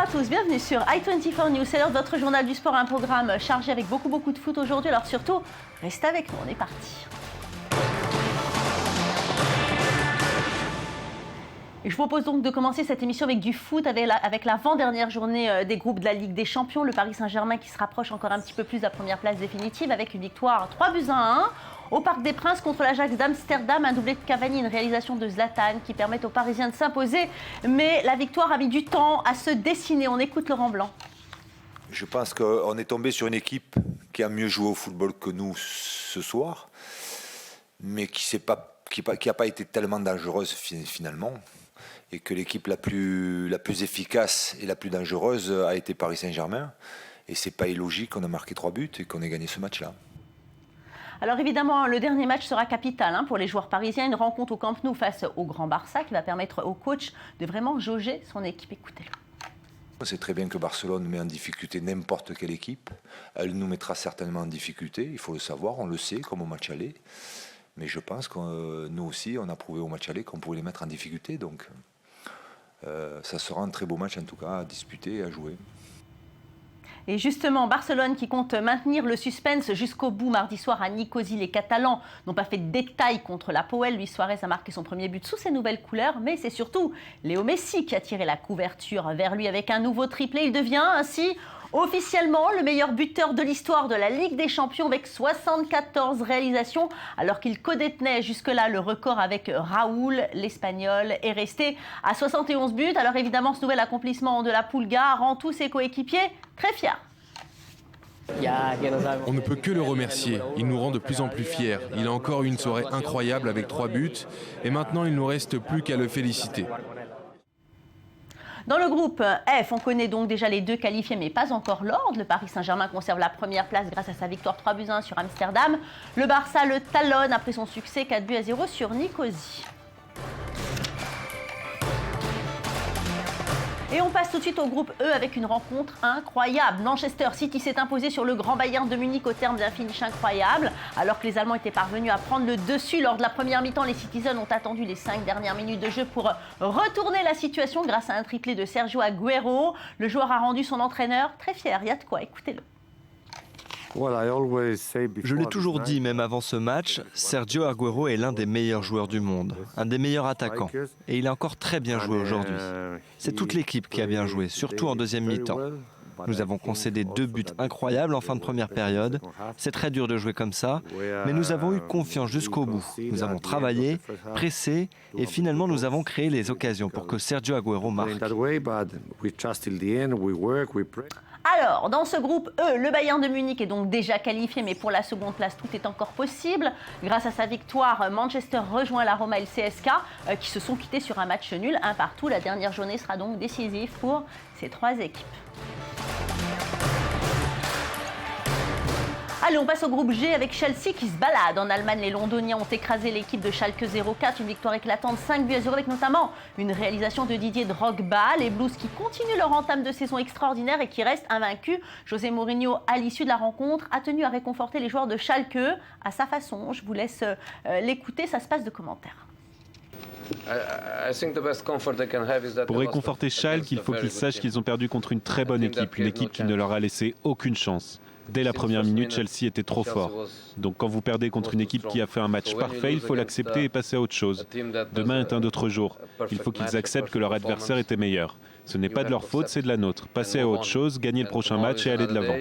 à tous, bienvenue sur i24 News. C'est l'heure de votre journal du sport, un programme chargé avec beaucoup de foot aujourd'hui. Alors surtout, restez avec nous, on est parti. Et je vous propose donc de commencer cette émission avec du foot, avec l'avant-dernière journée des groupes de la Ligue des Champions. Le Paris Saint-Germain qui se rapproche encore un petit peu plus de la première place définitive avec une victoire 3-1 au Parc des Princes contre l'Ajax d'Amsterdam. Un doublé de Cavani, une réalisation de Zlatan qui permettent aux Parisiens de s'imposer. Mais la victoire a mis du temps à se dessiner. On écoute Laurent Blanc. Je pense qu'on est tombé sur une équipe qui a mieux joué au football que nous ce soir, mais qui n'a pas été tellement dangereuse finalement. Et que l'équipe la plus efficace et la plus dangereuse a été Paris Saint-Germain. Et c'est pas illogique qu'on a marqué 3 buts et qu'on ait gagné ce match-là. Alors évidemment, le dernier match sera capital pour les joueurs parisiens. Une rencontre au Camp Nou face au Grand Barça qui va permettre au coach de vraiment jauger son équipe. Écoutez-le. C'est très bien que Barcelone met en difficulté n'importe quelle équipe. Elle nous mettra certainement en difficulté, il faut le savoir, on le sait, comme au match aller. Mais je pense que nous aussi, on a prouvé au match aller qu'on pouvait les mettre en difficulté. Donc ça sera un très beau match en tout cas à disputer et à jouer. Et justement, Barcelone qui compte maintenir le suspense jusqu'au bout mardi soir à Nicosie. Les Catalans n'ont pas fait de détails contre la Poel. Luis Suarez a marqué son premier but sous ses nouvelles couleurs. Mais c'est surtout Léo Messi qui a tiré la couverture vers lui avec un nouveau triplé. Il devient ainsi officiellement le meilleur buteur de l'histoire de la Ligue des Champions avec 74 réalisations, alors qu'il codétenait jusque-là le record avec Raoul. L'Espagnol est resté à 71 buts. Alors évidemment, ce nouvel accomplissement de la Pulga rend tous ses coéquipiers très fiers. On ne peut que le remercier. Il nous rend de plus en plus fiers. Il a encore eu une soirée incroyable avec 3 buts et maintenant il ne nous reste plus qu'à le féliciter. Dans le groupe F, on connaît donc déjà les 2 qualifiés, mais pas encore l'ordre. Le Paris Saint-Germain conserve la première place grâce à sa victoire 3-1 sur Amsterdam. Le Barça le talonne après son succès 4-0 sur Nicosie. Et on passe tout de suite au groupe E avec une rencontre incroyable. Manchester City s'est imposé sur le Grand Bayern de Munich au terme d'un finish incroyable. Alors que les Allemands étaient parvenus à prendre le dessus lors de la première mi-temps, les Citizens ont attendu les 5 dernières minutes de jeu pour retourner la situation grâce à un triplé de Sergio Aguero. Le joueur a rendu son entraîneur très fier. Il y a de quoi, écoutez-le. Je l'ai toujours dit, même avant ce match, Sergio Aguero est l'un des meilleurs joueurs du monde, un des meilleurs attaquants. Et il a encore très bien joué aujourd'hui. C'est toute l'équipe qui a bien joué, surtout en deuxième mi-temps. Nous avons concédé 2 buts incroyables en fin de première période. C'est très dur de jouer comme ça, mais nous avons eu confiance jusqu'au bout. Nous avons travaillé, pressé, et finalement nous avons créé les occasions pour que Sergio Aguero marque. Alors, dans ce groupe E, le Bayern de Munich est donc déjà qualifié, mais pour la seconde place, tout est encore possible. Grâce à sa victoire, Manchester rejoint la Roma et le CSK, qui se sont quittés sur un match nul, 1-1. La dernière journée sera donc décisive pour ces 3 équipes. Allez, on passe au groupe G avec Chelsea qui se balade. En Allemagne, les Londoniens ont écrasé l'équipe de Schalke 04. Une victoire éclatante 5-0 avec notamment une réalisation de Didier Drogba. Les Blues qui continuent leur entame de saison extraordinaire et qui restent invaincus. José Mourinho, à l'issue de la rencontre, a tenu à réconforter les joueurs de Schalke à sa façon. Je vous laisse l'écouter, ça se passe de commentaires. Pour réconforter Schalke, il faut qu'ils sachent qu'ils ont perdu contre une très bonne équipe, une équipe qui ne leur a laissé aucune chance. Dès la première minute, Chelsea était trop fort. Donc quand vous perdez contre une équipe qui a fait un match parfait, il faut l'accepter et passer à autre chose. Demain est un autre jour. Il faut qu'ils acceptent que leur adversaire était meilleur. Ce n'est pas de leur faute, c'est de la nôtre. Passer à autre chose, gagner le prochain match et aller de l'avant.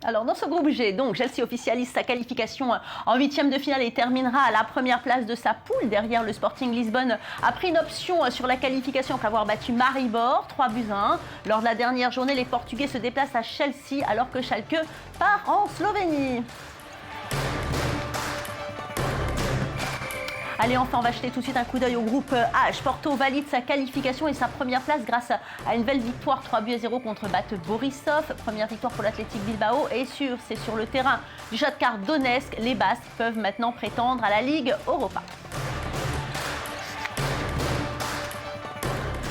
Alors dans ce groupe G, donc Chelsea officialise sa qualification en 8e de finale et terminera à la première place de sa poule. Derrière, le Sporting Lisbonne a pris une option sur la qualification après avoir battu Maribor 3-1. Lors de la dernière journée, les Portugais se déplacent à Chelsea alors que Schalke part en Slovénie. Allez, enfin, on va jeter tout de suite un coup d'œil au groupe H. Porto valide sa qualification et sa première place grâce à une belle victoire 3-0 contre Bate Borisov. Première victoire pour l'Athletic Bilbao et c'est sur le terrain du Shakhtar Donetsk. Les Basques peuvent maintenant prétendre à la Ligue Europa.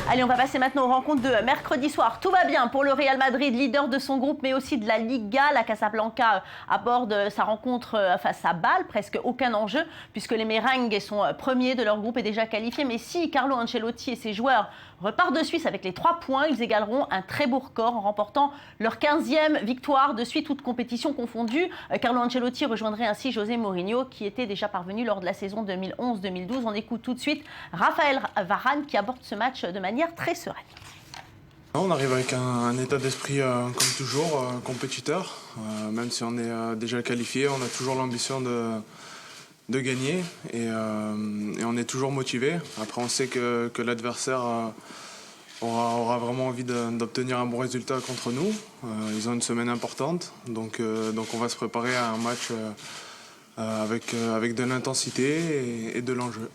Allez, on va passer maintenant aux rencontres de mercredi soir. Tout va bien pour le Real Madrid, leader de son groupe, mais aussi de la Liga. La Casablanca aborde sa rencontre face à Bâle, presque aucun enjeu, puisque les Merengues sont premiers de leur groupe et déjà qualifiés. Mais si Carlo Ancelotti et ses joueurs repartent de Suisse avec les 3 points, ils égaleront un très beau record en remportant leur 15e victoire de suite, toutes compétitions confondues. Carlo Ancelotti rejoindrait ainsi José Mourinho, qui était déjà parvenu lors de la saison 2011-2012. On écoute tout de suite Raphaël Varane qui aborde ce match de manière très sereine. On arrive avec un état d'esprit comme toujours, compétiteur. Même si on est déjà qualifié, on a toujours l'ambition de gagner et on est toujours motivé. Après, on sait que l'adversaire aura vraiment envie d'obtenir un bon résultat contre nous. Ils ont une semaine importante, donc on va se préparer à un match avec de l'intensité et de l'enjeu.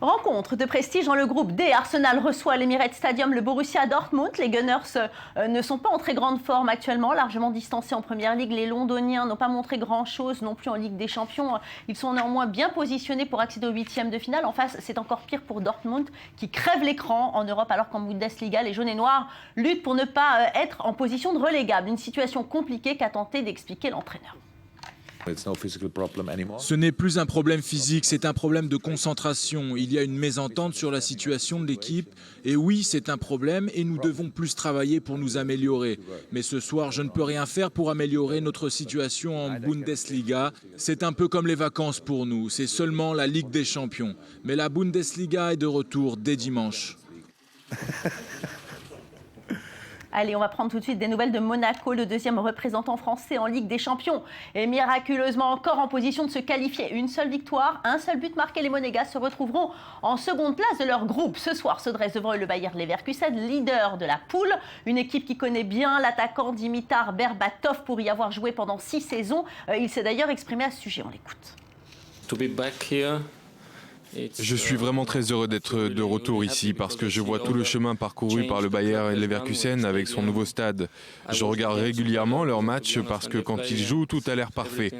Rencontre de prestige dans le groupe D. Arsenal reçoit à l'Emirates Stadium le Borussia Dortmund. Les Gunners ne sont pas en très grande forme actuellement, largement distancés en Première Ligue. Les Londoniens n'ont pas montré grand-chose non plus en Ligue des Champions. Ils sont néanmoins bien positionnés pour accéder aux 8e de finale. En face, c'est encore pire pour Dortmund qui crève l'écran en Europe alors qu'en Bundesliga, les jaunes et noirs luttent pour ne pas être en position de relégable. Une situation compliquée qu'a tenté d'expliquer l'entraîneur. Ce n'est plus un problème physique, c'est un problème de concentration. Il y a une mésentente sur la situation de l'équipe. Et oui, c'est un problème et nous devons plus travailler pour nous améliorer. Mais ce soir, je ne peux rien faire pour améliorer notre situation en Bundesliga. C'est un peu comme les vacances pour nous. C'est seulement la Ligue des Champions. Mais la Bundesliga est de retour dès dimanche. Allez, on va prendre tout de suite des nouvelles de Monaco, le 2e représentant français en Ligue des Champions. Et miraculeusement encore en position de se qualifier. Une seule victoire, un seul but marqué. Les Monégas se retrouveront en seconde place de leur groupe. Ce soir se dresse devant eux le Bayer Leverkusen, leader de la poule. Une équipe qui connaît bien l'attaquant Dimitar Berbatov pour y avoir joué pendant 6 saisons. Il s'est d'ailleurs exprimé à ce sujet. On l'écoute. To be back here. Je suis vraiment très heureux d'être de retour ici parce que je vois tout le chemin parcouru par le Bayer Leverkusen avec son nouveau stade. Je regarde régulièrement leurs matchs parce que quand ils jouent, tout a l'air parfait.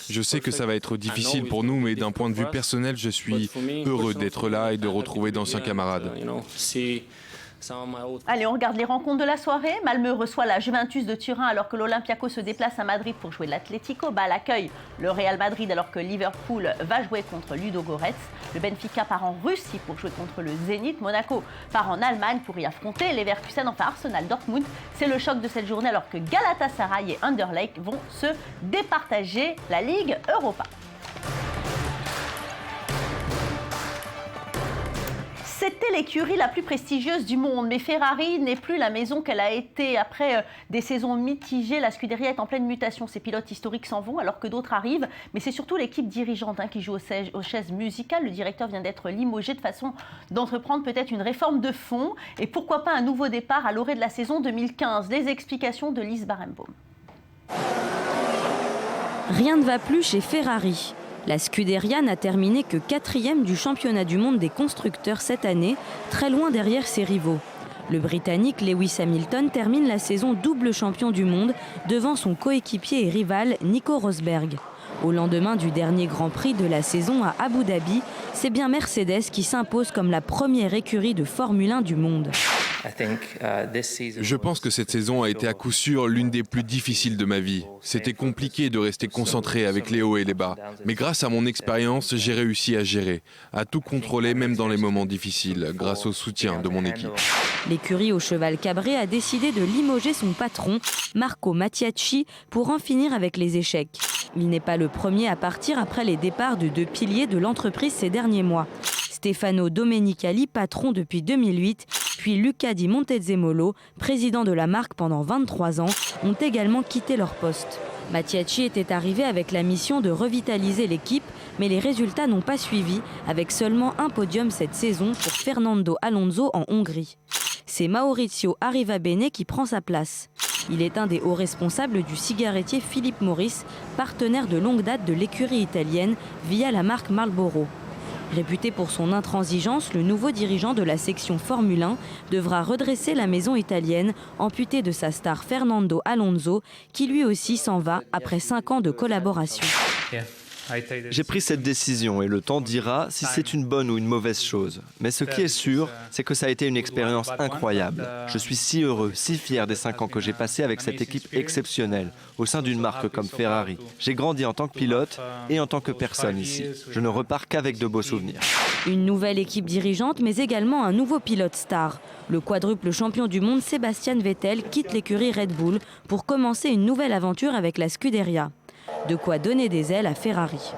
Je sais que ça va être difficile pour nous, mais d'un point de vue personnel, je suis heureux d'être là et de retrouver d'anciens camarades. Allez, on regarde les rencontres de la soirée. Malmö reçoit la Juventus de Turin alors que l'Olympiakos se déplace à Madrid pour jouer l'Atlético. Bâle accueille le Real Madrid alors que Liverpool va jouer contre Ludogorets. Le Benfica part en Russie pour jouer contre le Zénith. Monaco part en Allemagne pour y affronter Leverkusen. Enfin, Arsenal Dortmund, c'est le choc de cette journée alors que Galatasaray et Anderlecht vont se départager la Ligue Europa. C'était l'écurie la plus prestigieuse du monde, mais Ferrari n'est plus la maison qu'elle a été après des saisons mitigées. La Scuderia est en pleine mutation. Ses pilotes historiques s'en vont alors que d'autres arrivent, mais c'est surtout l'équipe dirigeante qui joue aux chaises musicales. Le directeur vient d'être limogé de façon d'entreprendre peut-être une réforme de fond et pourquoi pas un nouveau départ à l'orée de la saison 2015. Les explications de Lise Barenbaum. Rien ne va plus chez Ferrari. La Scuderia n'a terminé que 4e du championnat du monde des constructeurs cette année, très loin derrière ses rivaux. Le Britannique Lewis Hamilton termine la saison double champion du monde devant son coéquipier et rival Nico Rosberg. Au lendemain du dernier Grand Prix de la saison à Abu Dhabi, c'est bien Mercedes qui s'impose comme la première écurie de Formule 1 du monde. Je pense que cette saison a été à coup sûr l'une des plus difficiles de ma vie. C'était compliqué de rester concentré avec les hauts et les bas. Mais grâce à mon expérience, j'ai réussi à gérer, à tout contrôler même dans les moments difficiles, grâce au soutien de mon équipe. L'écurie au cheval cabré a décidé de limoger son patron, Marco Mattiacci, pour en finir avec les échecs. Il n'est pas le premier à partir après les départs de 2 piliers de l'entreprise ces derniers mois. Stefano Domenicali, patron depuis 2008, puis Luca Di Montezemolo, président de la marque pendant 23 ans, ont également quitté leur poste. Mattiacci était arrivé avec la mission de revitaliser l'équipe, mais les résultats n'ont pas suivi, avec seulement un podium cette saison pour Fernando Alonso en Hongrie. C'est Maurizio Arrivabene qui prend sa place. Il est un des hauts responsables du cigarettier Philip Morris, partenaire de longue date de l'écurie italienne via la marque Marlboro. Réputé pour son intransigeance, le nouveau dirigeant de la section Formule 1 devra redresser la maison italienne, amputée de sa star Fernando Alonso, qui lui aussi s'en va après 5 ans de collaboration. J'ai pris cette décision et le temps dira si c'est une bonne ou une mauvaise chose. Mais ce qui est sûr, c'est que ça a été une expérience incroyable. Je suis si heureux, si fier des 5 ans que j'ai passés avec cette équipe exceptionnelle, au sein d'une marque comme Ferrari. J'ai grandi en tant que pilote et en tant que personne ici. Je ne repars qu'avec de beaux souvenirs. Une nouvelle équipe dirigeante, mais également un nouveau pilote star. Le quadruple champion du monde Sebastian Vettel quitte l'écurie Red Bull pour commencer une nouvelle aventure avec la Scuderia. De quoi donner des ailes à Ferrari.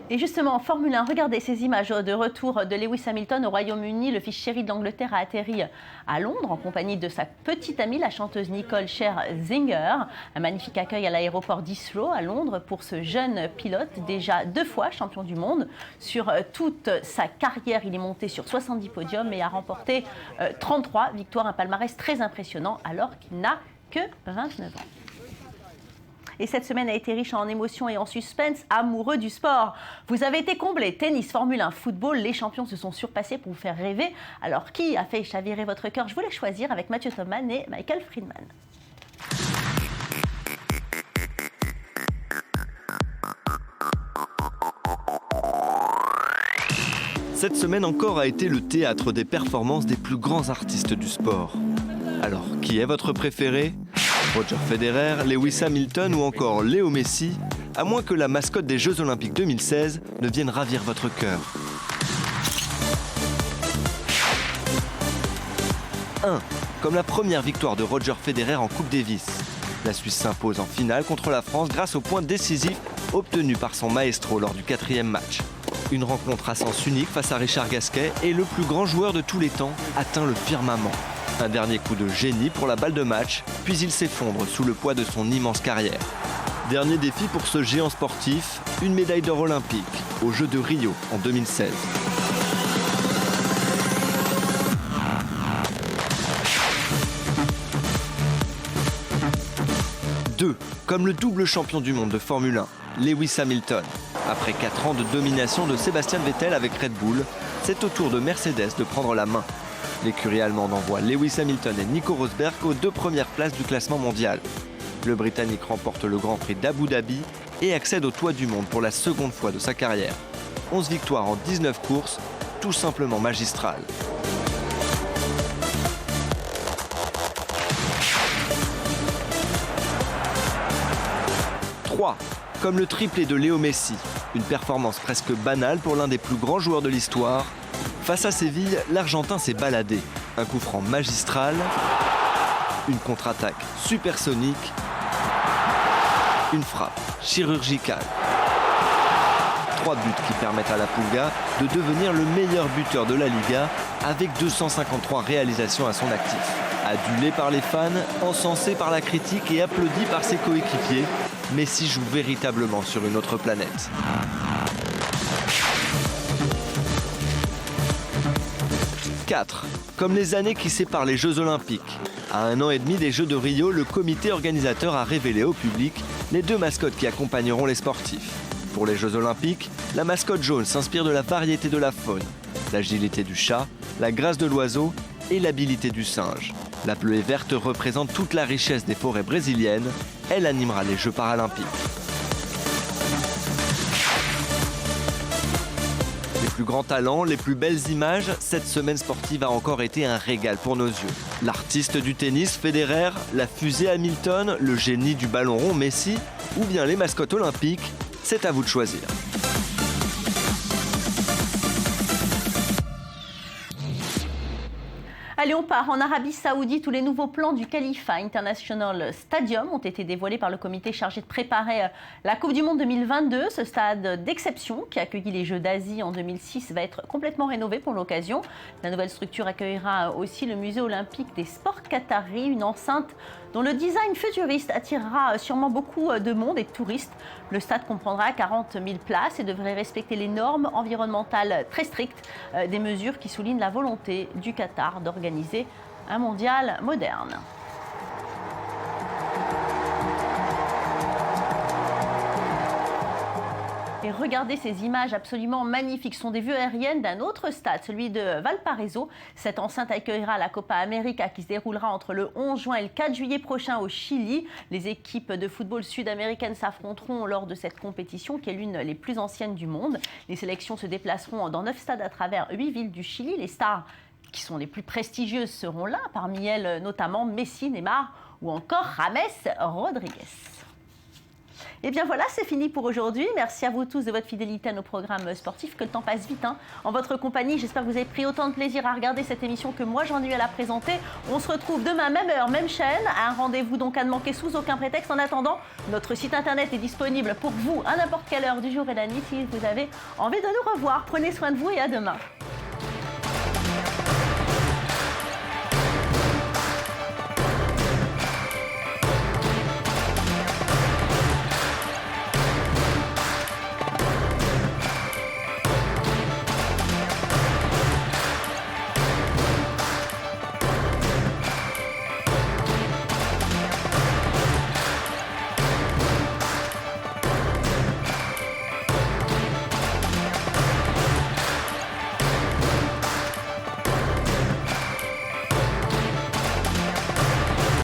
Et justement, en Formule 1, regardez ces images de retour de Lewis Hamilton au Royaume-Uni. Le fils chéri de l'Angleterre a atterri à Londres en compagnie de sa petite amie, la chanteuse Nicole Scherzinger. Un magnifique accueil à l'aéroport d'Heathrow à Londres pour ce jeune pilote, déjà 2 fois champion du monde. Sur toute sa carrière, il est monté sur 70 podiums et a remporté 33 victoires, un palmarès très impressionnant alors qu'il n'a que 29 ans. Et cette semaine a été riche en émotions et en suspense. Amoureux du sport, vous avez été comblés. Tennis, Formule 1, football, les champions se sont surpassés pour vous faire rêver. Alors qui a fait chavirer votre cœur? Je voulais choisir avec Mathieu Thoman et Michael Friedman. Cette semaine encore a été le théâtre des performances des plus grands artistes du sport. Alors, qui est votre préféré ? Roger Federer, Lewis Hamilton ou encore Léo Messi, à moins que la mascotte des Jeux Olympiques 2016 ne vienne ravir votre cœur. 1. Comme la première victoire de Roger Federer en Coupe Davis. La Suisse s'impose en finale contre la France grâce au point décisif obtenu par son maestro lors du 4e match. Une rencontre à sens unique face à Richard Gasquet et le plus grand joueur de tous les temps atteint le firmament. Un dernier coup de génie pour la balle de match, puis il s'effondre sous le poids de son immense carrière. Dernier défi pour ce géant sportif, une médaille d'or olympique aux Jeux de Rio en 2016. Deux, comme le double champion du monde de Formule 1, Lewis Hamilton. Après 4 ans de domination de Sebastian Vettel avec Red Bull, c'est au tour de Mercedes de prendre la main. L'écurie allemande envoie Lewis Hamilton et Nico Rosberg aux 2 premières places du classement mondial. Le Britannique remporte le Grand Prix d'Abu Dhabi et accède au toit du monde pour la seconde fois de sa carrière. 11 victoires en 19 courses, tout simplement magistrales. Comme le triplé de Léo Messi, une performance presque banale pour l'un des plus grands joueurs de l'histoire. Face à Séville, l'Argentin s'est baladé. Un coup franc magistral, une contre-attaque supersonique, une frappe chirurgicale. 3 buts qui permettent à la Pulga de devenir le meilleur buteur de la Liga avec 253 réalisations à son actif. Adulé par les fans, encensé par la critique et applaudi par ses coéquipiers, Messi joue véritablement sur une autre planète. « 4. Comme les années qui séparent les Jeux Olympiques. À 1 an et demi des Jeux de Rio, le comité organisateur a révélé au public les 2 mascottes qui accompagneront les sportifs. Pour les Jeux Olympiques, la mascotte jaune s'inspire de la variété de la faune, l'agilité du chat, la grâce de l'oiseau et l'habileté du singe. La bleue et verte représente toute la richesse des forêts brésiliennes. Elle animera les Jeux paralympiques. Les plus grands talents, les plus belles images, cette semaine sportive a encore été un régal pour nos yeux. L'artiste du tennis, Federer, la fusée Hamilton, le génie du ballon rond, Messi, ou bien les mascottes olympiques, c'est à vous de choisir. Allez, on part en Arabie Saoudite où les nouveaux plans du Khalifa International Stadium ont été dévoilés par le comité chargé de préparer la Coupe du Monde 2022. Ce stade d'exception qui a accueilli les Jeux d'Asie en 2006 va être complètement rénové pour l'occasion. La nouvelle structure accueillera aussi le musée olympique des sports qataris, une enceinte dont le design futuriste attirera sûrement beaucoup de monde et de touristes. Le stade comprendra 40 000 places et devrait respecter les normes environnementales très strictes, des mesures qui soulignent la volonté du Qatar d'organiser un mondial moderne. Et regardez ces images absolument magnifiques. Ce sont des vues aériennes d'un autre stade, celui de Valparaiso. Cette enceinte accueillera la Copa América qui se déroulera entre le 11 juin et le 4 juillet prochain au Chili. Les équipes de football sud-américaines s'affronteront lors de cette compétition qui est l'une des plus anciennes du monde. Les sélections se déplaceront dans 9 stades à travers 8 villes du Chili. Les stars qui sont les plus prestigieuses seront là, parmi elles notamment Messi, Neymar ou encore James Rodriguez. Et bien voilà, c'est fini pour aujourd'hui. Merci à vous tous de votre fidélité à nos programmes sportifs. Que le temps passe vite en votre compagnie. J'espère que vous avez pris autant de plaisir à regarder cette émission que moi j'en ai eu à la présenter. On se retrouve demain, même heure, même chaîne. Un rendez-vous donc à ne manquer sous aucun prétexte. En attendant, notre site internet est disponible pour vous à n'importe quelle heure du jour et de la nuit si vous avez envie de nous revoir. Prenez soin de vous et à demain.